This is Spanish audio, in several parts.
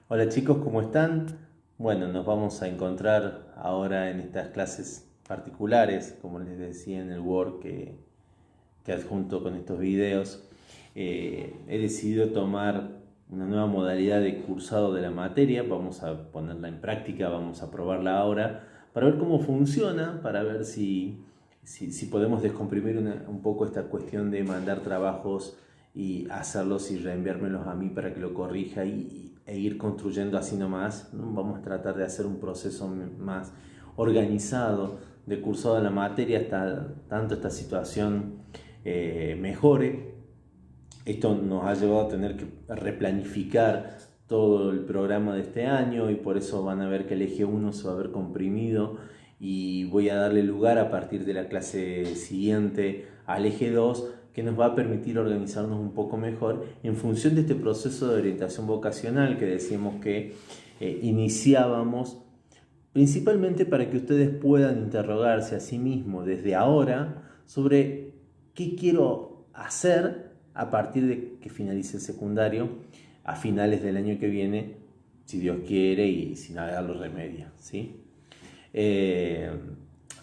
Hola chicos, ¿cómo están? Bueno, nos vamos a encontrar ahora en estas clases particulares, como les decía en el Word que adjunto con estos videos. He decidido tomar una nueva modalidad de cursado de la materia, vamos a ponerla en práctica, vamos a probarla ahora para ver cómo funciona, para ver si podemos descomprimir un poco esta cuestión de mandar trabajos y hacerlos y reenviármelos a mí para que lo corrija e ir construyendo así nomás, ¿no? Vamos a tratar de hacer un proceso más organizado de cursado de la materia hasta tanto esta situación mejore. Esto nos ha llevado a tener que replanificar todo el programa de este año y por eso van a ver que el eje 1 se va a ver comprimido y voy a darle lugar a partir de la clase siguiente al eje 2 que nos va a permitir organizarnos un poco mejor en función de este proceso de orientación vocacional que decíamos que iniciábamos principalmente para que ustedes puedan interrogarse a sí mismos desde ahora sobre qué quiero hacer a partir de que finalice el secundario a finales del año que viene, si Dios quiere y si nada lo remedia, ¿sí? Eh,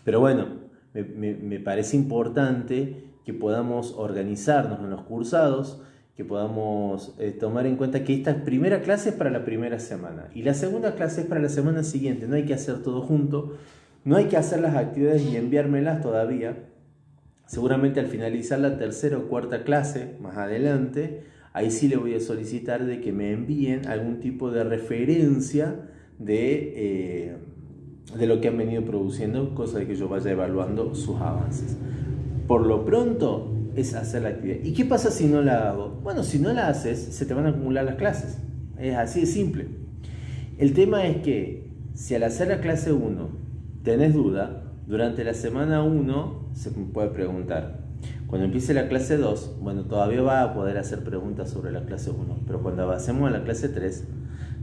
pero bueno, me parece importante que podamos organizarnos en los cursados, que podamos tomar en cuenta que esta primera clase es para la primera semana y la segunda clase es para la semana siguiente. No hay que hacer todo junto, no hay que hacer las actividades y enviármelas todavía. Seguramente al finalizar la tercera o cuarta clase, más adelante, ahí sí le voy a solicitar de que me envíen algún tipo de referencia de lo que han venido produciendo, cosa de que yo vaya evaluando sus avances. Por lo pronto es hacer la actividad. ¿Y qué pasa si no la hago? Bueno, si no la haces, se te van a acumular las clases. Es así de simple. El tema es que si al hacer la clase 1 tenés duda, durante la semana 1 se puede preguntar. Cuando empiece la clase 2, bueno, todavía va a poder hacer preguntas sobre la clase 1, pero cuando avancemos a la clase 3,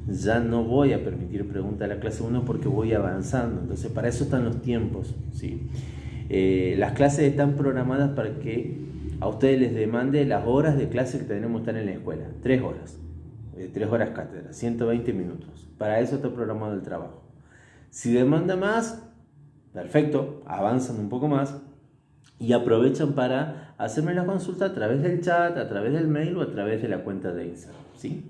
ya no voy a permitir preguntas a la clase 1 porque voy avanzando. Entonces, para eso están los tiempos, ¿sí? Las clases están programadas para que a ustedes les demande las horas de clase que tenemos que estar en la escuela. 3 horas. 3 horas cátedra, 120 minutos. Para eso está programado el trabajo. Si demanda más, perfecto, avanzan un poco más y aprovechan para hacerme la consulta a través del chat, a través del mail o a través de la cuenta de Instagram, ¿sí?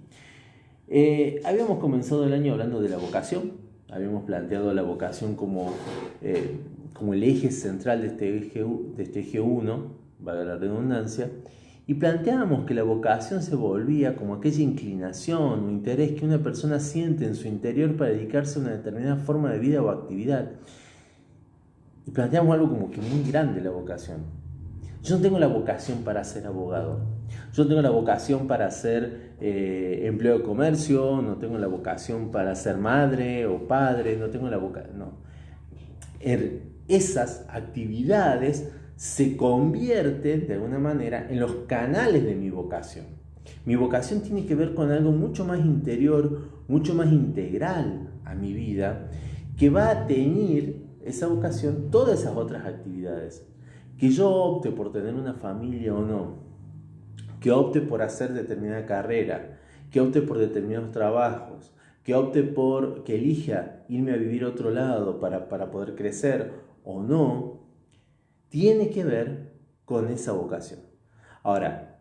Habíamos comenzado el año hablando de la vocación, habíamos planteado la vocación como el eje central de este eje 1, valga la redundancia, y planteábamos que la vocación se volvía como aquella inclinación o interés que una persona siente en su interior para dedicarse a una determinada forma de vida o actividad. Y planteamos algo como que muy grande la vocación. Yo no tengo la vocación para ser abogado, yo no tengo la vocación para ser empleo de comercio, no tengo la vocación para ser madre o padre, no tengo la vocación, no. Esas actividades se convierten de alguna manera en los canales de mi vocación. Mi vocación tiene que ver con algo mucho más interior, mucho más integral a mi vida, que va a teñir esa vocación todas esas otras actividades. Que yo opte por tener una familia o no, que opte por hacer determinada carrera, que opte por determinados trabajos, que elija irme a vivir a otro lado para poder crecer o no, tiene que ver con esa vocación. Ahora,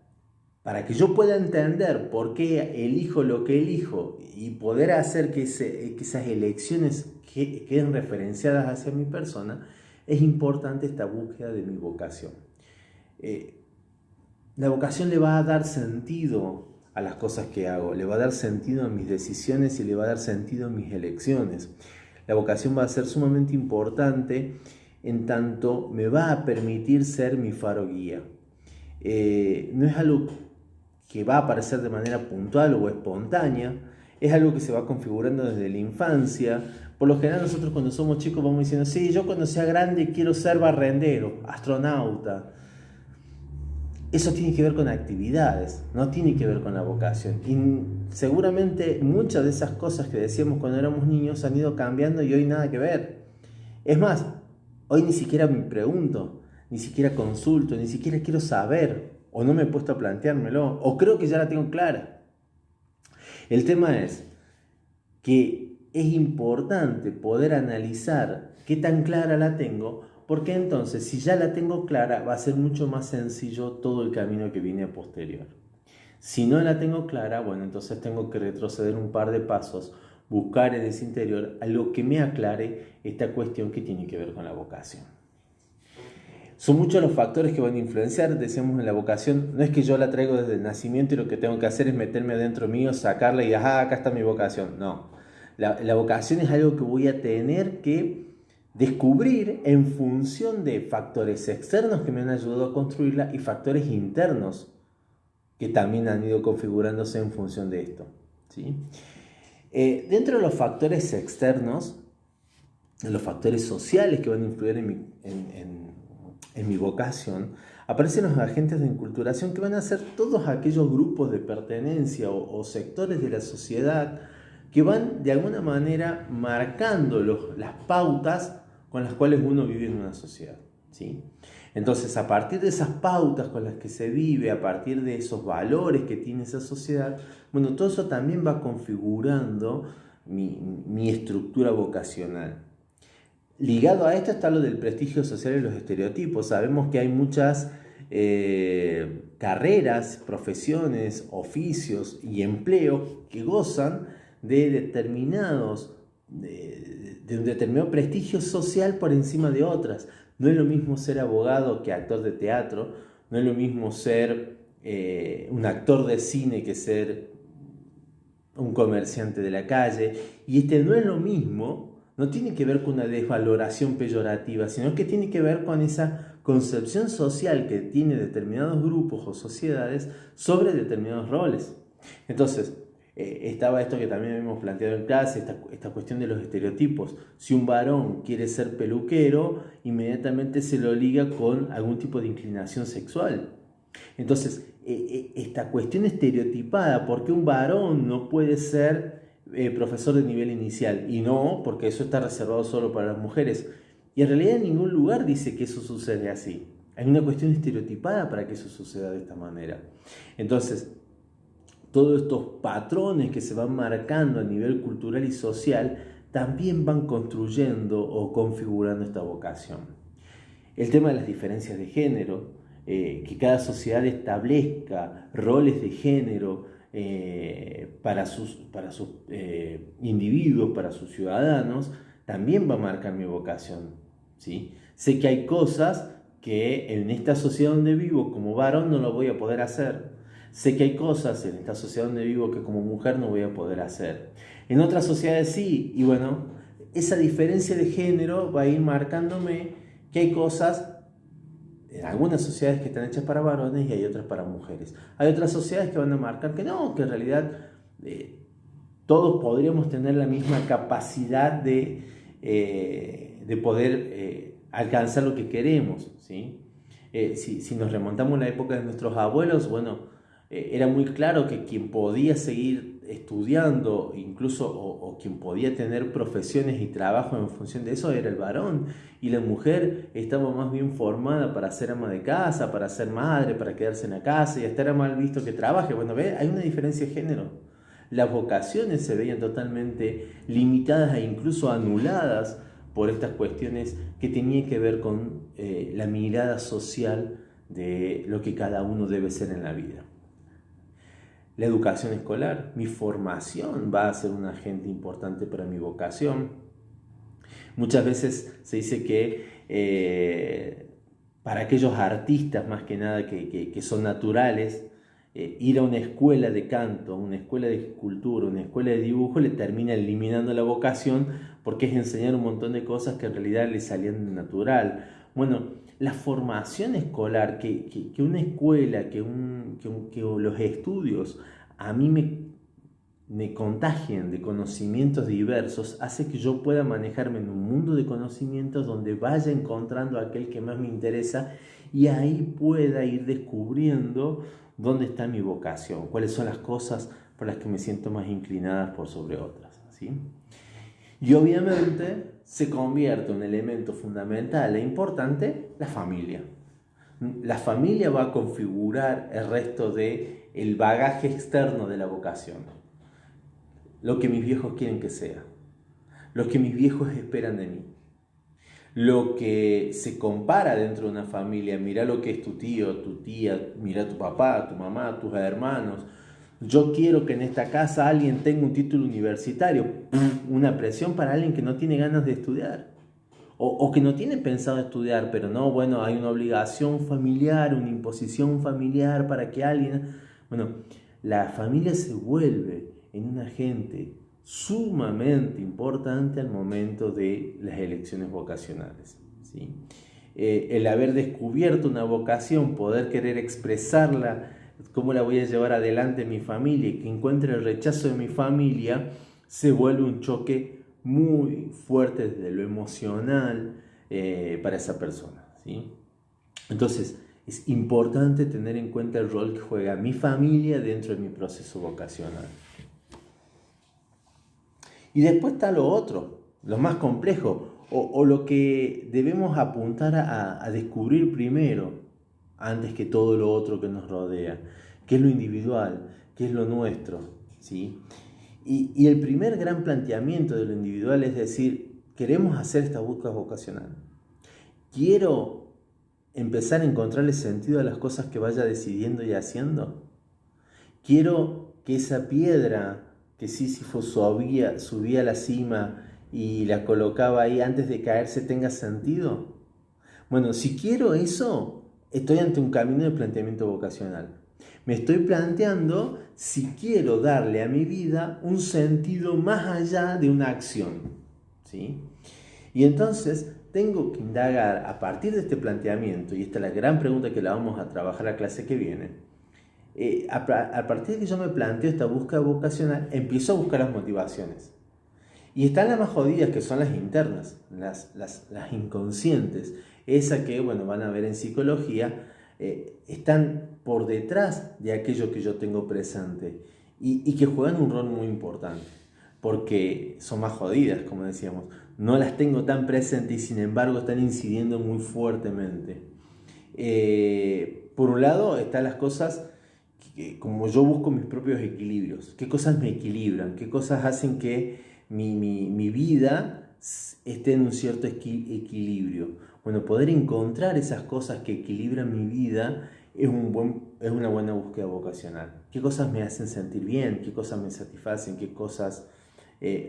para que yo pueda entender por qué elijo lo que elijo y poder hacer que esas elecciones queden referenciadas hacia mi persona, es importante esta búsqueda de mi vocación. La vocación le va a dar sentido a las cosas que hago, le va a dar sentido a mis decisiones y le va a dar sentido a mis elecciones. La vocación va a ser sumamente importante en tanto me va a permitir ser mi faro guía. No es algo que va a aparecer de manera puntual o espontánea, es algo que se va configurando desde la infancia. Por lo general nosotros cuando somos chicos vamos diciendo, sí, yo cuando sea grande quiero ser barrendero, astronauta. Eso tiene que ver con actividades, no tiene que ver con la vocación. Y seguramente muchas de esas cosas que decíamos cuando éramos niños han ido cambiando y hoy nada que ver. Es más, hoy ni siquiera me pregunto, ni siquiera consulto, ni siquiera quiero saber, o no me he puesto a planteármelo, o creo que ya la tengo clara. El tema es, que es importante poder analizar qué tan clara la tengo, porque entonces si ya la tengo clara va a ser mucho más sencillo todo el camino que viene a posterior. Si no la tengo clara, bueno, entonces tengo que retroceder un par de pasos, buscar en ese interior algo que me aclare esta cuestión que tiene que ver con la vocación. Son muchos los factores que van a influenciar, decíamos en la vocación, no es que yo la traigo desde el nacimiento y lo que tengo que hacer es meterme adentro mío, sacarla y acá está mi vocación. No, la vocación es algo que voy a tener que descubrir en función de factores externos que me han ayudado a construirla y factores internos que también han ido configurándose en función de esto, ¿sí? Dentro de los factores externos, los factores sociales que van a influir en mi vocación, aparecen los agentes de enculturación que van a ser todos aquellos grupos de pertenencia o sectores de la sociedad que van de alguna manera marcando las pautas con las cuales uno vive en una sociedad, ¿sí? Entonces, a partir de esas pautas con las que se vive, a partir de esos valores que tiene esa sociedad, bueno, todo eso también va configurando mi estructura vocacional. Ligado a esto está lo del prestigio social y los estereotipos. Sabemos que hay muchas carreras, profesiones, oficios y empleos que gozan de un determinado prestigio social por encima de otras. No es lo mismo ser abogado que actor de teatro, no es lo mismo ser un actor de cine que ser un comerciante de la calle, y no es lo mismo, no tiene que ver con una desvaloración peyorativa, sino que tiene que ver con esa concepción social que tiene determinados grupos o sociedades sobre determinados roles. Entonces, estaba esto que también hemos planteado en clase, esta cuestión de los estereotipos. Si un varón quiere ser peluquero, inmediatamente se lo liga con algún tipo de inclinación sexual. Entonces, esta cuestión estereotipada, ¿por qué un varón no puede ser profesor de nivel inicial? Y no, porque eso está reservado solo para las mujeres. Y en realidad en ningún lugar dice que eso sucede así. Hay una cuestión estereotipada para que eso suceda de esta manera. Entonces, todos estos patrones que se van marcando a nivel cultural y social también van construyendo o configurando esta vocación. El tema de las diferencias de género, que cada sociedad establezca roles de género para sus individuos, para sus ciudadanos, también va a marcar mi vocación, ¿sí? Sé que hay cosas que en esta sociedad donde vivo como varón no lo voy a poder hacer. Sé que hay cosas en esta sociedad donde vivo que como mujer no voy a poder hacer. En otras sociedades sí, y bueno, esa diferencia de género va a ir marcándome que hay cosas, en algunas sociedades que están hechas para varones y hay otras para mujeres. Hay otras sociedades que van a marcar que no, que en realidad todos podríamos tener la misma capacidad de poder alcanzar lo que queremos, ¿sí? Si nos remontamos a la época de nuestros abuelos, bueno, era muy claro que quien podía seguir estudiando, incluso o quien podía tener profesiones y trabajo en función de eso era el varón, y la mujer estaba más bien formada para ser ama de casa, para ser madre, para quedarse en la casa, y hasta era mal visto que trabaje. Bueno, ¿ve? Hay una diferencia de género. Las vocaciones se veían totalmente limitadas e incluso anuladas por estas cuestiones que tenían que ver con la mirada social de lo que cada uno debe ser en la vida. La educación escolar, mi formación va a ser un agente importante para mi vocación. Muchas veces se dice que para aquellos artistas más que nada que son naturales, ir a una escuela de canto, una escuela de escultura, una escuela de dibujo le termina eliminando la vocación porque es enseñar un montón de cosas que en realidad le salían de natural. Bueno, la formación escolar, que una escuela, que los estudios a mí me contagien de conocimientos diversos, hace que yo pueda manejarme en un mundo de conocimientos donde vaya encontrando aquel que más me interesa y ahí pueda ir descubriendo dónde está mi vocación, cuáles son las cosas por las que me siento más inclinadas por sobre otras, ¿sí? Y obviamente se convierte en un elemento fundamental e importante la familia. La familia va a configurar el resto del bagaje externo de la vocación. lo que mis viejos quieren que sea, lo que mis viejos esperan de mí, lo que se compara dentro de una familia. Mira lo que es tu tío, tu tía, mira tu papá, tu mamá, tus hermanos. Yo quiero que en esta casa alguien tenga un título universitario. Una presión para alguien que no tiene ganas de estudiar. O que no tiene pensado estudiar, pero no, bueno, hay una obligación familiar, una imposición familiar para que alguien... Bueno, la familia se vuelve en un agente sumamente importante al momento de las elecciones vocacionales, ¿sí? El haber descubierto una vocación, poder querer expresarla, cómo la voy a llevar adelante en mi familia y que encuentre el rechazo de mi familia, se vuelve un choque muy fuerte desde lo emocional para esa persona, ¿sí? Entonces, es importante tener en cuenta el rol que juega mi familia dentro de mi proceso vocacional. Y después está lo otro, lo más complejo, o lo que debemos apuntar a descubrir primero, antes que todo lo otro que nos rodea, que es lo individual, que es lo nuestro, ¿sí? Y el primer gran planteamiento de lo individual es decir, queremos hacer esta búsqueda vocacional. Quiero empezar a encontrarle sentido a las cosas que vaya decidiendo y haciendo. Quiero que esa piedra que Sísifo subía a la cima y la colocaba ahí antes de caerse tenga sentido. Bueno, si quiero eso, estoy ante un camino de planteamiento vocacional. Me estoy planteando si quiero darle a mi vida un sentido más allá de una acción, ¿sí? Y entonces tengo que indagar a partir de este planteamiento, y esta es la gran pregunta que la vamos a trabajar la clase que viene. A partir de que yo me planteo esta búsqueda vocacional, empiezo a buscar las motivaciones. Y están las más jodidas, que son las internas, las inconscientes, esas que, bueno, van a ver en psicología, están por detrás de aquello que yo tengo presente y que juegan un rol muy importante, porque son más jodidas, como decíamos, no las tengo tan presentes y sin embargo están incidiendo muy fuertemente. Por un lado están las cosas como yo busco mis propios equilibrios, qué cosas me equilibran, qué cosas hacen que mi vida esté en un cierto equilibrio. Bueno, poder encontrar esas cosas que equilibran mi vida es una buena búsqueda vocacional. ¿Qué cosas me hacen sentir bien? ¿Qué cosas me satisfacen? ¿Qué cosas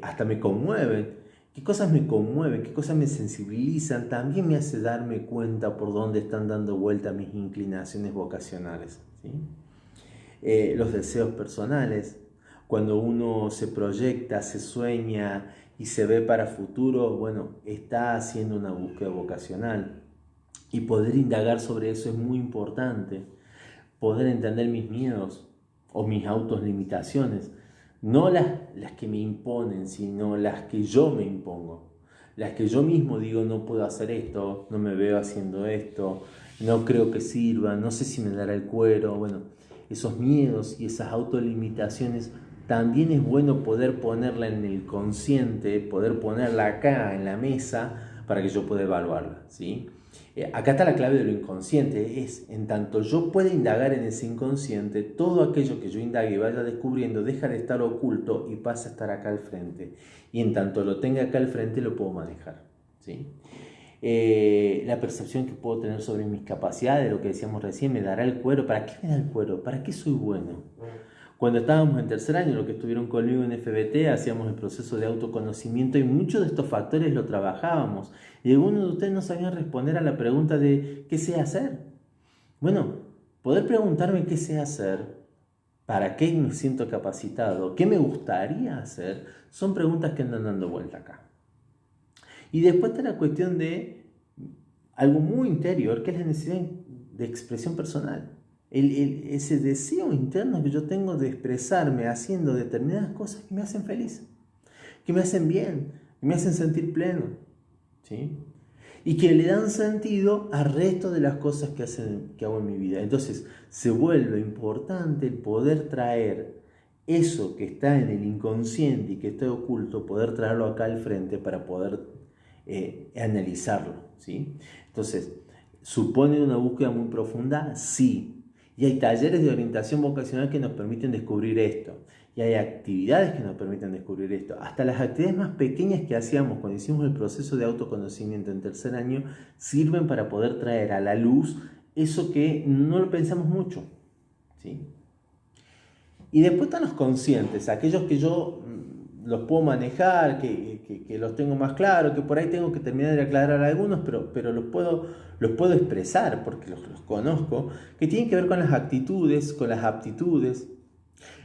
hasta me conmueven? ¿Qué cosas me conmueven? ¿Qué cosas me sensibilizan? También me hace darme cuenta por dónde están dando vuelta mis inclinaciones vocacionales, ¿sí? Los deseos personales, cuando uno se proyecta, se sueña y se ve para futuro, bueno, está haciendo una búsqueda vocacional. Y poder indagar sobre eso es muy importante. Poder entender mis miedos o mis autolimitaciones, no las que me imponen, sino las que yo me impongo. Las que yo mismo digo, no puedo hacer esto, no me veo haciendo esto, no creo que sirva, no sé si me dará el cuero. Bueno, esos miedos y esas autolimitaciones también es bueno poder ponerla en el consciente, poder ponerla acá en la mesa para que yo pueda evaluarla, ¿sí? Acá está la clave de lo inconsciente, es en tanto yo pueda indagar en ese inconsciente, todo aquello que yo indague y vaya descubriendo deja de estar oculto y pasa a estar acá al frente. Y en tanto lo tenga acá al frente lo puedo manejar, ¿sí? La percepción que puedo tener sobre mis capacidades, lo que decíamos recién, me dará el cuero. ¿Para qué me da el cuero? ¿Para qué soy bueno? Cuando estábamos en tercer año, los que estuvieron conmigo en FBT, hacíamos el proceso de autoconocimiento y muchos de estos factores lo trabajábamos. Y algunos de ustedes no sabían responder a la pregunta de ¿qué sé hacer? Bueno, poder preguntarme qué sé hacer, para qué me siento capacitado, qué me gustaría hacer, son preguntas que andan dando vuelta acá. Y después está la cuestión de algo muy interior, que es la necesidad de expresión personal. Ese deseo interno que yo tengo de expresarme haciendo determinadas cosas que me hacen feliz, que me hacen bien, que me hacen sentir pleno, ¿sí? Y que le dan sentido al resto de las cosas que hago en mi vida. Entonces se vuelve importante el poder traer eso que está en el inconsciente y que está oculto, poder traerlo acá al frente para poder analizarlo, ¿sí? Entonces, ¿supone una búsqueda muy profunda? Sí. Y hay talleres de orientación vocacional que nos permiten descubrir esto. Y hay actividades que nos permiten descubrir esto. Hasta las actividades más pequeñas que hacíamos cuando hicimos el proceso de autoconocimiento en tercer año sirven para poder traer a la luz eso que no lo pensamos mucho, ¿sí? Y después están los conscientes, aquellos que yo los puedo manejar, que los tengo más claros, que por ahí tengo que terminar de aclarar algunos, pero los puedo expresar porque los conozco, que tienen que ver con las actitudes, con las aptitudes,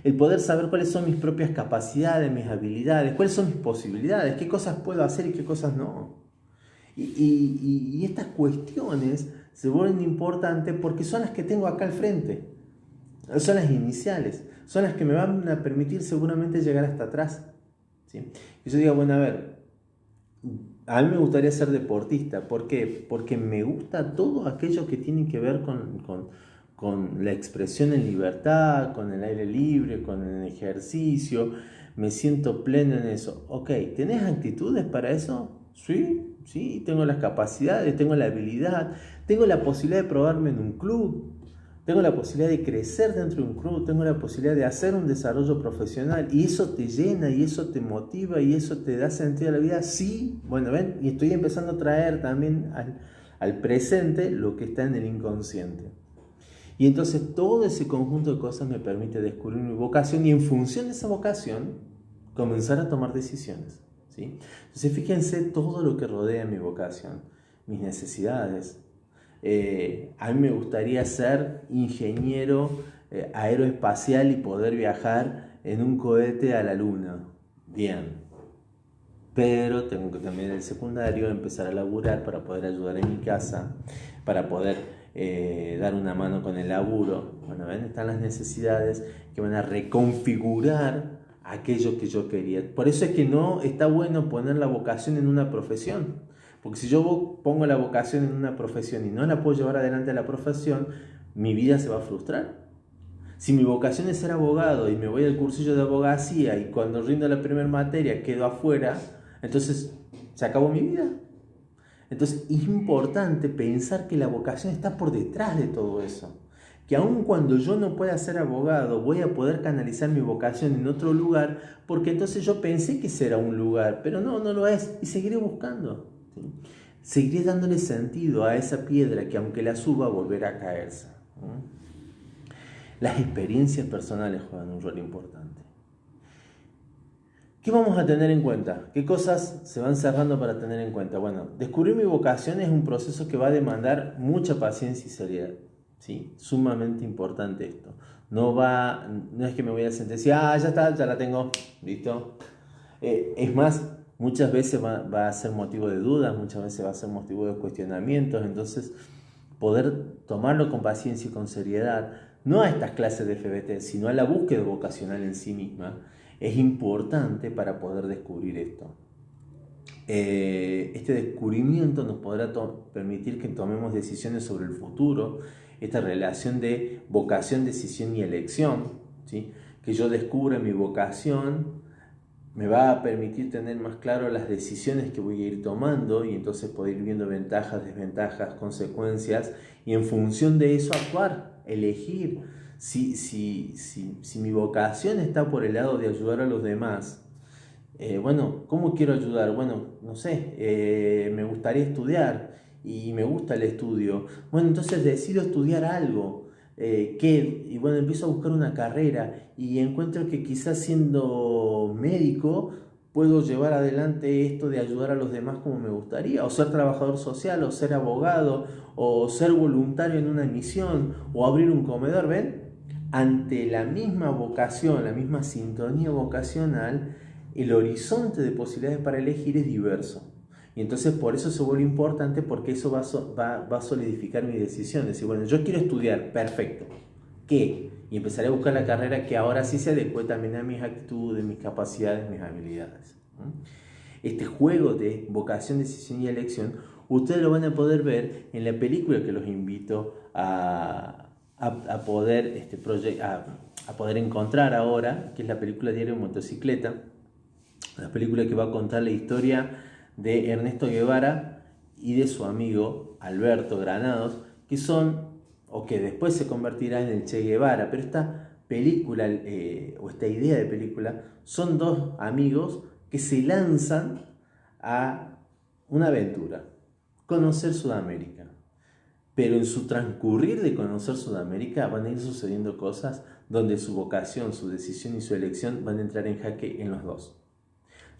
el poder saber cuáles son mis propias capacidades, mis habilidades, cuáles son mis posibilidades, qué cosas puedo hacer y qué cosas no. Y estas cuestiones se vuelven importantes porque son las que tengo acá al frente, son las iniciales, son las que me van a permitir seguramente llegar hasta atrás, ¿sí? Y yo digo, bueno, a ver, a mí me gustaría ser deportista. ¿Por qué? Porque me gusta todo aquello que tiene que ver con la expresión en libertad, con el aire libre, con el ejercicio. Me siento pleno en eso. Ok, ¿tenés actitudes para eso? Sí, tengo las capacidades, tengo la habilidad, tengo la posibilidad de probarme en un club. Tengo la posibilidad de crecer dentro de un club, tengo la posibilidad de hacer un desarrollo profesional y eso te llena y eso te motiva y eso te da sentido a la vida. Sí, bueno, ven, y estoy empezando a traer también al presente lo que está en el inconsciente. Y entonces todo ese conjunto de cosas me permite descubrir mi vocación y en función de esa vocación comenzar a tomar decisiones, ¿sí? Entonces fíjense todo lo que rodea mi vocación, mis necesidades. A mí me gustaría ser ingeniero aeroespacial y poder viajar en un cohete a la luna. Bien. Pero tengo que terminar el secundario, empezar a laburar para poder ayudar en mi casa, para poder dar una mano con el laburo. Bueno, ven, están las necesidades que van a reconfigurar aquello que yo quería. Por eso es que no está bueno poner la vocación en una profesión. Porque si yo pongo la vocación en una profesión y no la puedo llevar adelante a la profesión, mi vida se va a frustrar. Si mi vocación es ser abogado y me voy al cursillo de abogacía y cuando rindo la primera materia quedo afuera, entonces se acabó mi vida. Entonces es importante pensar que la vocación está por detrás de todo eso. Que aun cuando yo no pueda ser abogado, voy a poder canalizar mi vocación en otro lugar, porque entonces yo pensé que ese era un lugar, pero no lo es, y seguiré buscando. ¿Sí? Seguiré dándole sentido a esa piedra que aunque la suba, volverá a caerse. Las experiencias personales juegan un rol importante. ¿Qué vamos a tener en cuenta? ¿Qué cosas se van cerrando para tener en cuenta? Bueno, descubrir mi vocación es un proceso que va a demandar mucha paciencia y seriedad. ¿Sí? Sumamente importante esto. No es que me voy a sentar y decir, ya está, ya la tengo, listo. Es más, muchas veces va a ser motivo de dudas, muchas veces va a ser motivo de cuestionamientos. Entonces, poder tomarlo con paciencia y con seriedad, no a estas clases de FBT, sino a la búsqueda vocacional en sí misma, es importante para poder descubrir esto. Este descubrimiento nos podrá permitir que tomemos decisiones sobre el futuro, esta relación de vocación, decisión y elección, ¿sí? Que yo descubra mi vocación me va a permitir tener más claro las decisiones que voy a ir tomando y entonces poder ir viendo ventajas, desventajas, consecuencias y en función de eso actuar, elegir. Si mi vocación está por el lado de ayudar a los demás, bueno, ¿cómo quiero ayudar? Bueno, no sé, me gustaría estudiar y me gusta el estudio. Bueno, entonces decido estudiar algo. ¿Qué? Y bueno, empiezo a buscar una carrera y encuentro que quizás siendo médico puedo llevar adelante esto de ayudar a los demás como me gustaría, o ser trabajador social, o ser abogado, o ser voluntario en una misión, o abrir un comedor, ¿ven? Ante la misma vocación, la misma sintonía vocacional, el horizonte de posibilidades para elegir es diverso. Y entonces por eso se vuelve importante porque eso va a solidificar mi decisión. Decir, bueno, yo quiero estudiar, perfecto. ¿Qué? Y empezaré a buscar la carrera que ahora sí se adecue también a mis actitudes, mis capacidades, mis habilidades. Este juego de vocación, decisión y elección, ustedes lo van a poder ver en la película que los invito a poder, a poder encontrar ahora, que es la película Diario de Motocicleta. Una película que va a contar la historia de Ernesto Guevara y de su amigo Alberto Granados, que son, o que después se convertirá en el Che Guevara, pero está película o esta idea de película son dos amigos que se lanzan a una aventura, conocer Sudamérica. Pero en su transcurrir de conocer Sudamérica van a ir sucediendo cosas donde su vocación, su decisión y su elección van a entrar en jaque en los dos.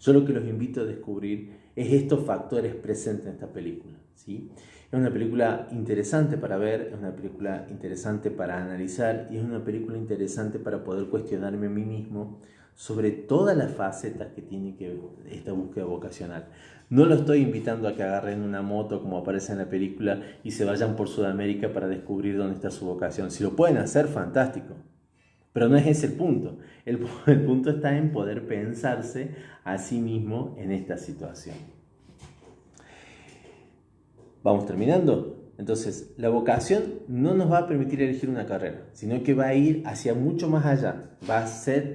Yo lo que los invito a descubrir es estos factores presentes en esta película, ¿sí? Es una película interesante para ver, es una película interesante para analizar y es una película interesante para poder cuestionarme a mí mismo sobre todas las facetas que tiene que ver esta búsqueda vocacional. No lo estoy invitando a que agarren una moto como aparece en la película y se vayan por Sudamérica para descubrir dónde está su vocación. Si lo pueden hacer, fantástico. Pero no es ese el punto. El punto está en poder pensarse a sí mismo en esta situación. Vamos terminando. Entonces, la vocación no nos va a permitir elegir una carrera, sino que va a ir hacia mucho más allá.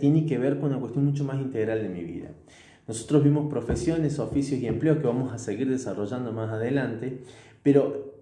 Tiene que ver con una cuestión mucho más integral de mi vida. Nosotros vimos profesiones, oficios y empleos que vamos a seguir desarrollando más adelante, pero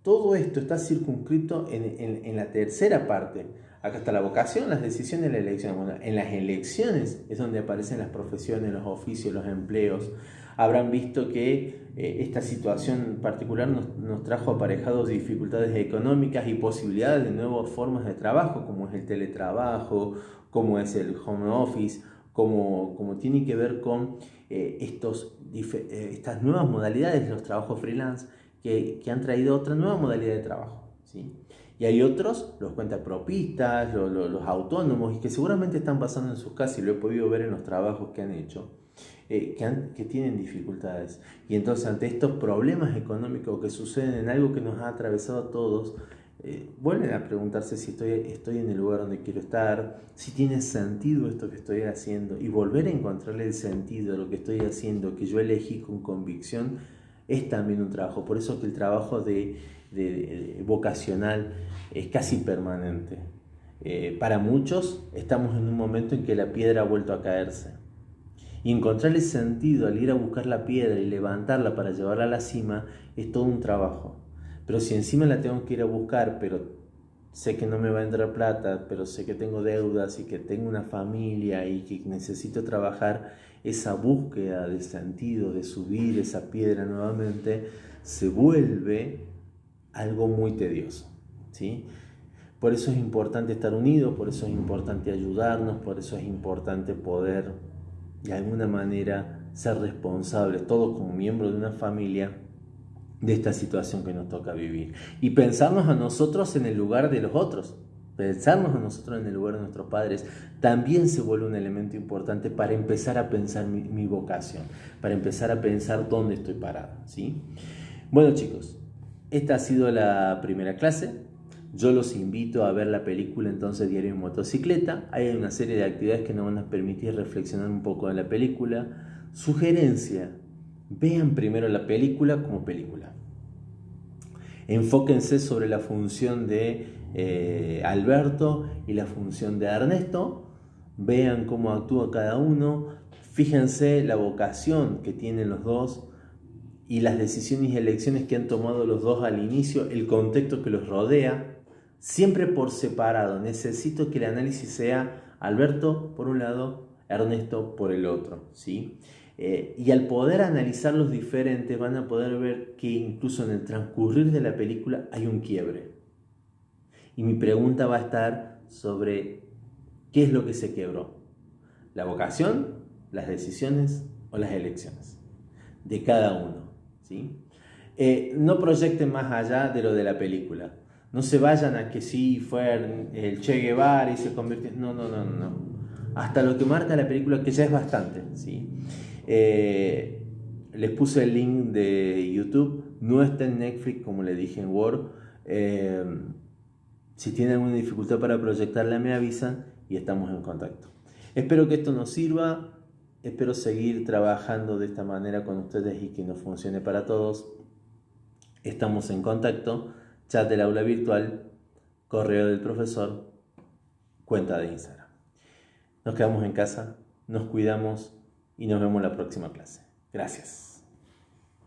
todo esto está circunscrito en la tercera parte. Acá está la vocación, las decisiones y la elección. Bueno, en las elecciones es donde aparecen las profesiones, los oficios, los empleos. Habrán visto que esta situación particular nos trajo aparejados dificultades económicas y posibilidades de nuevas formas de trabajo, como es el teletrabajo, como es el home office, como tiene que ver con estas nuevas modalidades de los trabajos freelance que han traído otra nueva modalidad de trabajo, ¿sí? Y hay otros, los cuentapropistas, los autónomos, y que seguramente están pasando en sus casas, y lo he podido ver en los trabajos que han hecho, que tienen dificultades. Y entonces, ante estos problemas económicos que suceden en algo que nos ha atravesado a todos, vuelven a preguntarse si estoy en el lugar donde quiero estar, si tiene sentido esto que estoy haciendo, y volver a encontrarle el sentido a lo que estoy haciendo, que yo elegí con convicción, es también un trabajo. Por eso que el trabajo de vocacional es casi permanente. Para muchos estamos en un momento en que la piedra ha vuelto a caerse. Y encontrarle sentido al ir a buscar la piedra y levantarla para llevarla a la cima es todo un trabajo. Pero si encima la tengo que ir a buscar, pero sé que no me va a entrar plata, pero sé que tengo deudas y que tengo una familia y que necesito trabajar, esa búsqueda de sentido, de subir esa piedra nuevamente, se vuelve algo muy tedioso, ¿sí? Por eso es importante estar unidos, por eso es importante ayudarnos, por eso es importante poder, de alguna manera, ser responsables, todos como miembros de una familia, de esta situación que nos toca vivir. Y pensarnos a nosotros en el lugar de los otros, pensarnos a nosotros en el lugar de nuestros padres, también se vuelve un elemento importante para empezar a pensar mi vocación, para empezar a pensar dónde estoy parado, ¿sí? Bueno, chicos, esta ha sido la primera clase. Yo los invito a ver la película entonces Diario en Motocicleta. Hay una serie de actividades que nos van a permitir reflexionar un poco de la película. Sugerencia: vean primero la película como película. Enfóquense sobre la función de Alberto y la función de Ernesto. Vean cómo actúa cada uno. Fíjense la vocación que tienen los dos y las decisiones y elecciones que han tomado los dos al inicio, el contexto que los rodea, siempre por separado. Necesito que el análisis sea Alberto por un lado, Ernesto por el otro, ¿sí? Y al poder analizar los diferentes van a poder ver que incluso en el transcurrir de la película hay un quiebre. Y mi pregunta va a estar sobre qué es lo que se quebró: la vocación, las decisiones o las elecciones de cada uno, ¿sí? No proyecten más allá de lo de la película. No se vayan a que sí fue el Che Guevara y se convirtió. No. Hasta lo que marca la película, que ya es bastante, ¿sí? Les puse el link de YouTube. No está en Netflix, como le dije en Word. Si tienen alguna dificultad para proyectarla, me avisan y estamos en contacto. Espero que esto nos sirva. Espero seguir trabajando de esta manera con ustedes y que nos funcione para todos. Estamos en contacto. Chat del aula virtual, correo del profesor, cuenta de Instagram. Nos quedamos en casa, nos cuidamos y nos vemos en la próxima clase. Gracias.